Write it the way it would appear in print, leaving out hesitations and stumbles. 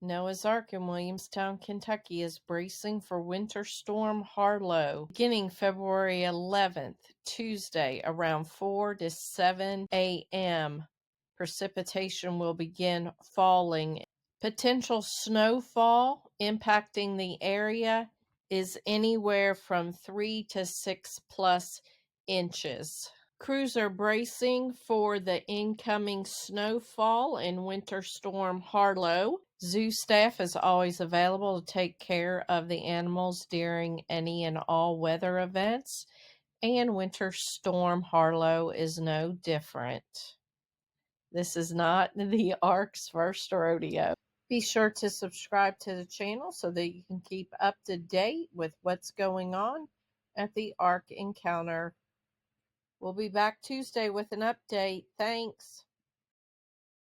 Noah's Ark in Williamstown, Kentucky is bracing for Winter Storm Harlow beginning February 11th, Tuesday, around 4 to 7 a.m. Precipitation will begin falling. Potential snowfall impacting the area is anywhere from 3 to 6 plus inches. Crews are bracing for the incoming snowfall in Winter Storm Harlow. Zoo staff is always available to take care of the animals during any and all weather events, and Winter Storm Harlow is no different. This is not the Ark's first rodeo. Be sure to subscribe to the channel so that you can keep up to date with what's going on at the Ark Encounter. We'll be back Tuesday with an update. Thanks.